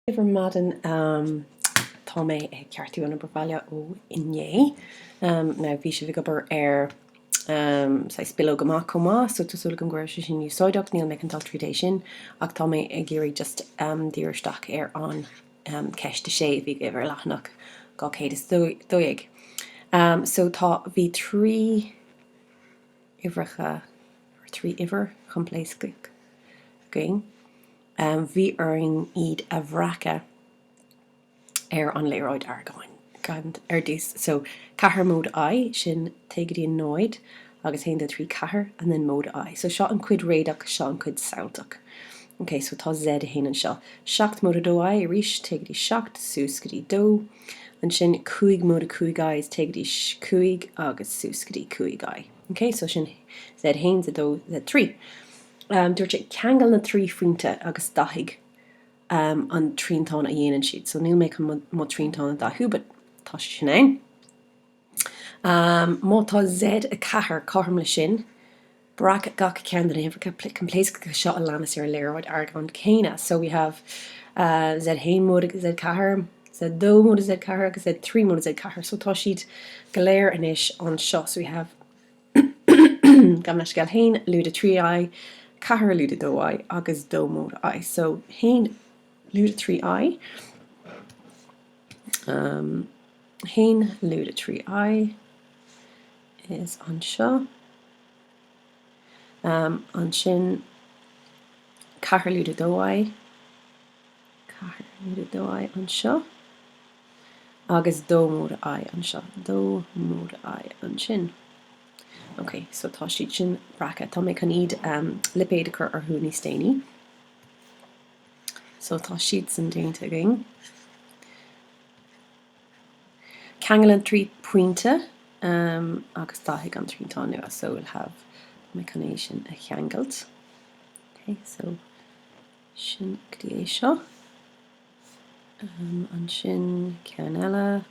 Ever madan tá mé ag ceartú an brofáile ó inné. Now bhí sé bhíobar sa spiló goach comá, so túsúla an gcuir sin úsáideach níl me an tal trídééis sin, ach tá mé ag géirí just díiristeach an ceiste sé bhí idir lechnach gá céad is dóig. So tá bhí trí uimhreacha coimplléascaí going. Bhí iad a bhreacha an léróid argáin dís. So cahar mód ai sin teagaí an nóid agus haon de trí cahar and then mód ai. So seo an cuid réadach, seo an cuid saoilteach. Okay, so tá Z a héanaan seo. Seacht mód a dó ai ríis teagaí seacht, súscadí dó. An sin cúig mód a cúig ai is teagaí cúig agus súscadí cúig ai. Okay, so sin Z hains a dó Z trí. Dúirt sé ceangal na trí fuinte agus dathig an trítán a dhéanaan siad. So níl méid mo trítán a dathú, but tá sin ein. Má tá Z a cahar carm le sin, bracket gach cean in coimpléascaí seo a leannas ar léróid argáin céine. So we have Z hain mód a Z cahar, Z dó mód a Z cahar agus Z trí mód a Z cahar. So tá siad go léir inis an seo. So we have gamna scail hain lúd a trí ai, cahar lúd a dó ai agus dó mód ai. So hain lúd a trí ai, hain lúd a trí ai is an seo. An sin cahar lúd a dó ai, cahar lúd a dó ai an seo, agus dó mód ai an seo, dó mód ai an sin. Okay, so tá siad sin bracha. Tá mé can iad lipéadachar ar thuaí stéine. So tá siad san déanta going. Ceangal an trí pointe agus dathig an trítán nua. So we'll have mechanation a cheangalt. Okay, so sin gdí é seo. An sin cean eile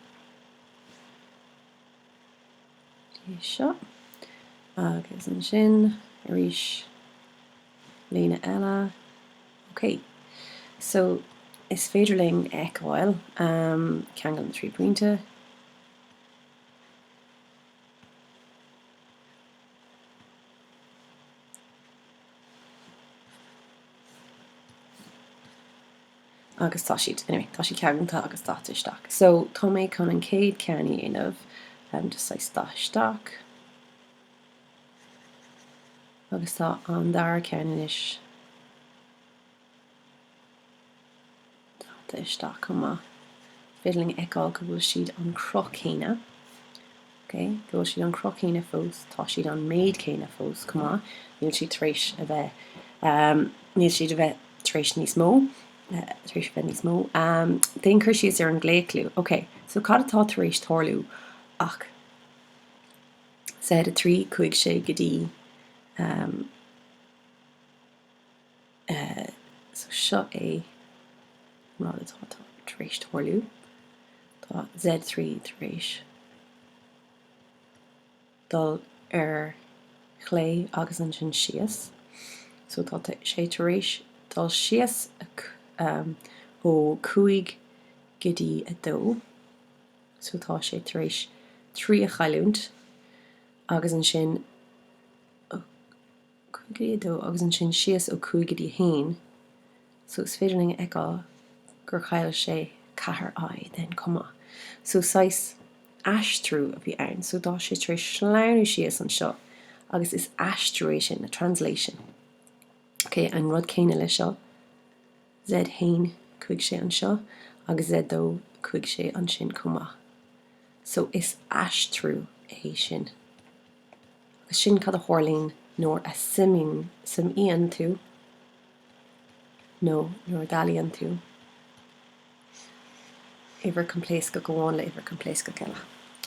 gdí é seo. Agus an sin ríis lína eile. Okay, so is féidirling aiceáil ceangal an trí pointe. Agus tá siad, anyway, tá siad ceagnta agus táisteach. So tá mé chun an céad ceannaí inmh just táisteach. Agus tá an dar ceann inis táisteach comá. Féidirling aiceáil go bhfuil siad an croch chéine. Okay, go bhfuil siad an croch chéine fós, tá siad an méid chéine fós comá. Níl siad tréis a bheith tréis níos mó. Tréis bheith níos mó. Déon chuir siad ar an gléiclú. Okay, so cad atá tréis tharlaú ach Z a trí cúig sé go dtí so seo é rád atá tréis tharlaú. Tá Z trí tréis dul ar chlé agus an sin síos. So tá sé tréis dul síos ó cúig go dtí a dó. So tá sé tréis trí a chailúnt agus an sin agus an sin síos ó cúig go dtí hain. So is féidirling aiceáil gur chail sé cahar ai den comá. So sais aistriú a bhí ann. So dá sé tréis sleanú síos an seo agus is aistriúation, a translation. Okay, an rud céine lei seo Z hain cúig sé an seo agus Z dó cúig sé an sin comá. So is aistriú é sin. Agus sin cad a chórlín nóir a simíonn tú nó nóir dealíonn tú. Iver coimpléascaí go bháin le iver coimpléascaí eile.